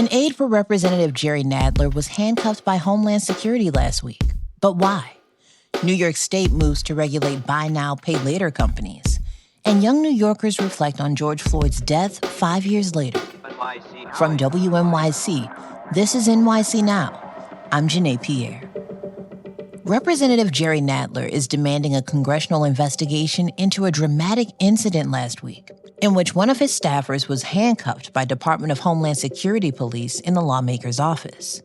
An aide for Representative Jerry Nadler was handcuffed by Homeland Security last week. But why? New York State moves to regulate buy now, pay later companies. And young New Yorkers reflect on George Floyd's death 5 years later. From WNYC, this is NYC Now. I'm Janae Pierre. Representative Jerry Nadler is demanding a congressional investigation into a dramatic incident last week in which one of his staffers was handcuffed by Department of Homeland Security police in the lawmaker's office.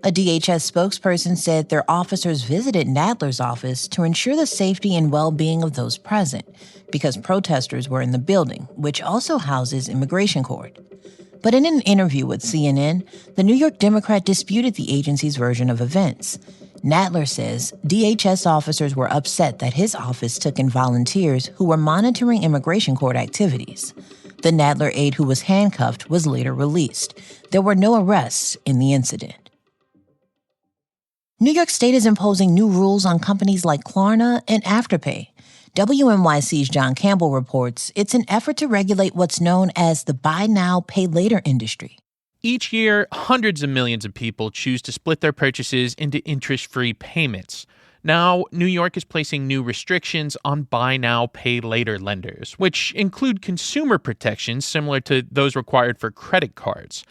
A DHS spokesperson said their officers visited Nadler's office to ensure the safety and well-being of those present because protesters were in the building, which also houses immigration court. But in an interview with CNN, the New York Democrat disputed the agency's version of events. Nadler says DHS officers were upset that his office took in volunteers who were monitoring immigration court activities. The Nadler aide who was handcuffed was later released. There were no arrests in the incident. New York State is imposing new rules on companies like Klarna and Afterpay. WNYC's John Campbell reports it's an effort to regulate what's known as the buy now, pay later industry. Each year, hundreds of millions of people choose to split their purchases into interest-free payments. Now, New York is placing new restrictions on buy now, pay later lenders, which include consumer protections similar to those required for credit cards.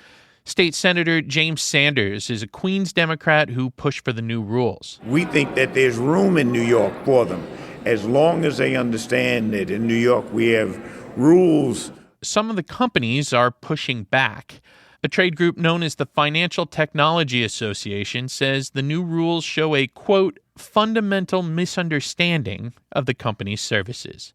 State Senator James Sanders is a Queens Democrat who pushed for the new rules. We think that there's room in New York for them, as long as they understand that in New York we have rules. Some of the companies are pushing back. A trade group known as the Financial Technology Association says the new rules show a, quote, fundamental misunderstanding of the company's services.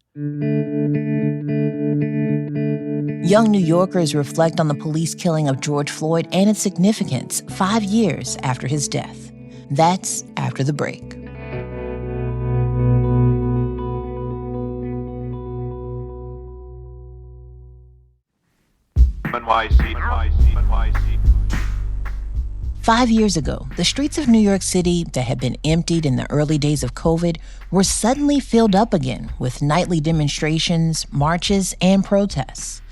Young New Yorkers reflect on the police killing of George Floyd and its significance 5 years after his death. That's after the break. WNYC. 5 years ago, the streets of New York City that had been emptied in the early days of COVID were suddenly filled up again with nightly demonstrations, marches, and protests.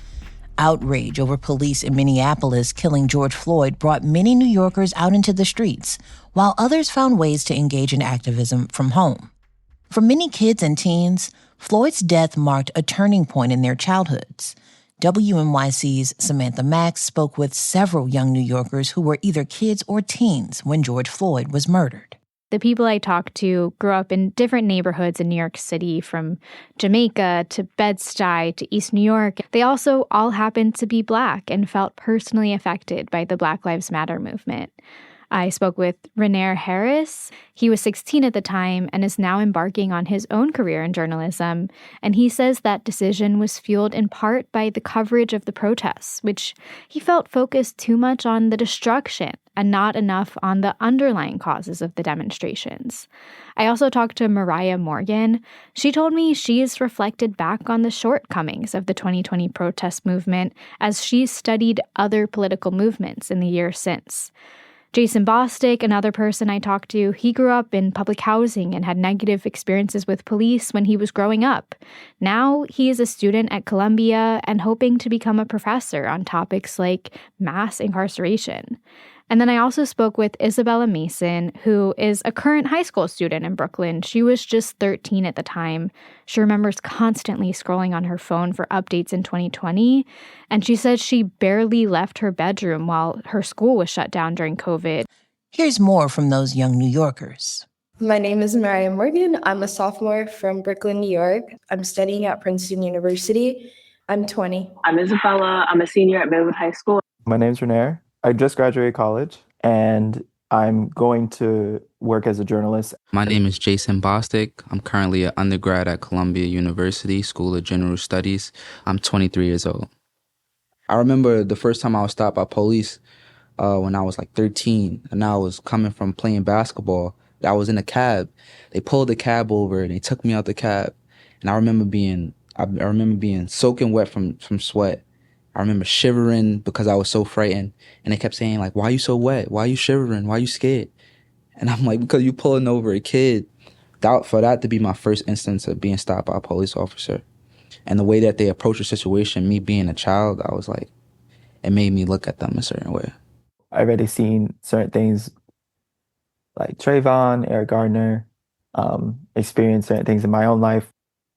Outrage over police in Minneapolis killing George Floyd brought many New Yorkers out into the streets, while others found ways to engage in activism from home. For many kids and teens, Floyd's death marked a turning point in their childhoods. WNYC's Samantha Max spoke with several young New Yorkers who were either kids or teens when George Floyd was murdered. The people I talked to grew up in different neighborhoods in New York City, from Jamaica to Bed-Stuy to East New York. They also all happened to be Black and felt personally affected by the Black Lives Matter movement. I spoke with Renair Harris. He was 16 at the time and is now embarking on his own career in journalism. And he says that decision was fueled in part by the coverage of the protests, which he felt focused too much on the destruction and not enough on the underlying causes of the demonstrations. I also talked to Mariah Morgan. She told me she's reflected back on the shortcomings of the 2020 protest movement as she's studied other political movements in the years since. Jason Bostic, another person I talked to, he grew up in public housing and had negative experiences with police when he was growing up. Now he is a student at Columbia and hoping to become a professor on topics like mass incarceration. And then I also spoke with Isabella Mason, who is a current high school student in Brooklyn. She was just 13 at the time. She remembers constantly scrolling on her phone for updates in 2020. And she said she barely left her bedroom while her school was shut down during COVID. Here's more from those young New Yorkers. My name is Mariah Morgan. I'm a sophomore from Brooklyn, New York. I'm studying at Princeton University. I'm 20. I'm Isabella. I'm a senior at Midwood High School. My name's Renair. I just graduated college, and I'm going to work as a journalist. My name is Jason Bostic. I'm currently an undergrad at Columbia University School of General Studies. I'm 23 years old. I remember the first time I was stopped by police when I was like 13, and I was coming from playing basketball. I was in a cab. They pulled the cab over, and they took me out the cab. And I remember being soaking wet from sweat. I remember shivering because I was so frightened. And they kept saying, like, why are you so wet? Why are you shivering? Why are you scared? And I'm like, because you pulling over a kid. For that to be my first instance of being stopped by a police officer. And the way that they approached the situation, me being a child, I was like, it made me look at them a certain way. I've already seen certain things like Trayvon, Eric Gardner, experience certain things in my own life.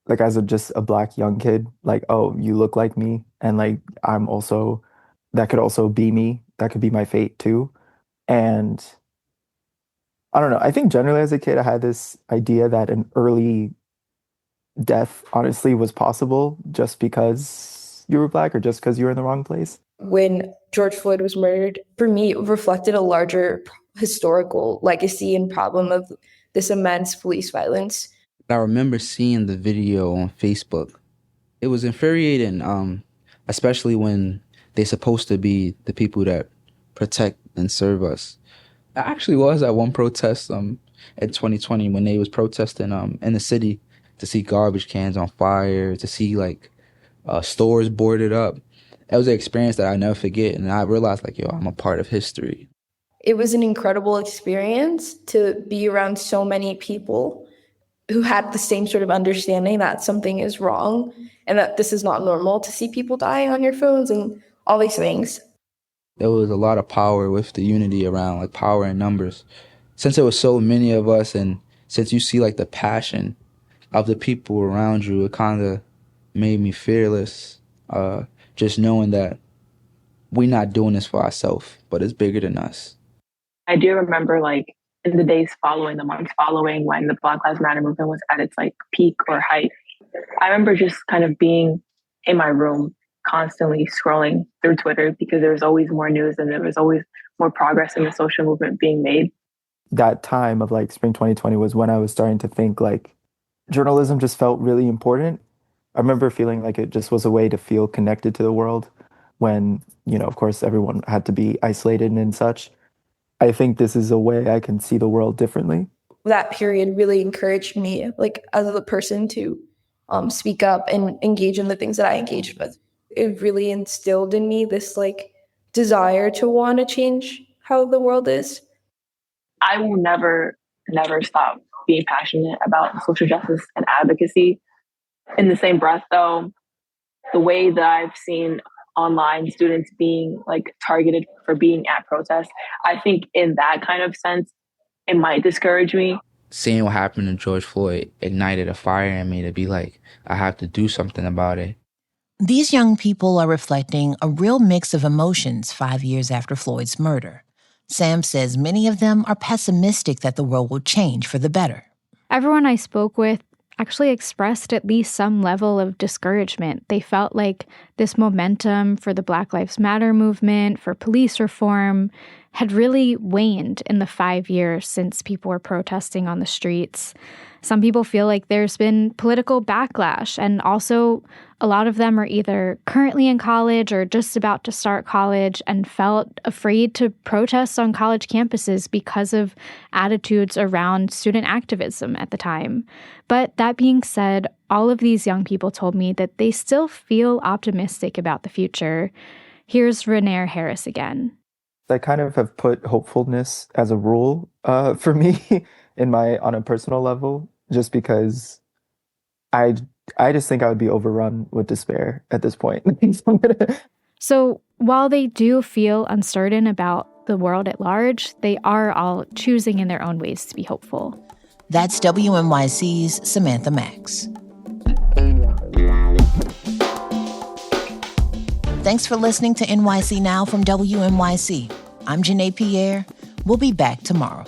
Like as just a black young kid, like, oh, you look like me. And like, that could also be me. That could be my fate too. And I don't know. I think generally as a kid, I had this idea that an early death honestly was possible just because you were black or just because you were in the wrong place. When George Floyd was murdered, for me, it reflected a larger historical legacy and problem of this immense police violence. I remember seeing the video on Facebook. It was infuriating, especially when they're supposed to be the people that protect and serve us. I actually was at one protest in 2020 when they was protesting in the city to see garbage cans on fire, to see like stores boarded up. It was an experience that I never forget, and I realized like, yo, I'm a part of history. It was an incredible experience to be around so many people who had the same sort of understanding that something is wrong and that this is not normal to see people dying on your phones and all these things. There was a lot of power with the unity around, like power in numbers. Since there was so many of us, and since you see like the passion of the people around you, it kind of made me fearless. Just knowing that we're not doing this for ourselves, but it's bigger than us. I do remember like in the days following, the months following, when the Black Lives Matter movement was at its like peak or height, I remember just kind of being in my room, constantly scrolling through Twitter because there was always more news and there was always more progress in the social movement being made. That time of like spring 2020 was when I was starting to think like journalism just felt really important. I remember feeling like it just was a way to feel connected to the world when, of course, everyone had to be isolated and such. I think this is a way I can see the world differently. That period really encouraged me, like as a person, to speak up and engage in the things that I engaged with. It really instilled in me this like desire to want to change how the world is. I will never stop being passionate about social justice and advocacy. In the same breath, though, the way that I've seen online students being like targeted for being at protests, I think in that kind of sense, it might discourage me. Seeing what happened to George Floyd ignited a fire in me to be like, I have to do something about it. These young people are reflecting a real mix of emotions 5 years after Floyd's murder. Sam says many of them are pessimistic that the world will change for the better. Everyone I spoke with actually expressed at least some level of discouragement. They felt like this momentum for the Black Lives Matter movement, for police reform, had really waned in the 5 years since people were protesting on the streets. Some people feel like there's been political backlash, and also a lot of them are either currently in college or just about to start college and felt afraid to protest on college campuses because of attitudes around student activism at the time. But that being said, all of these young people told me that they still feel optimistic about the future. Here's Renair Harris again. I kind of have put hopefulness as a rule for me on a personal level, just because I just think I would be overrun with despair at this point. So while they do feel uncertain about the world at large, they are all choosing in their own ways to be hopeful. That's WNYC's Samantha Max. Thanks for listening to NYC Now from WNYC. I'm Janae Pierre. We'll be back tomorrow.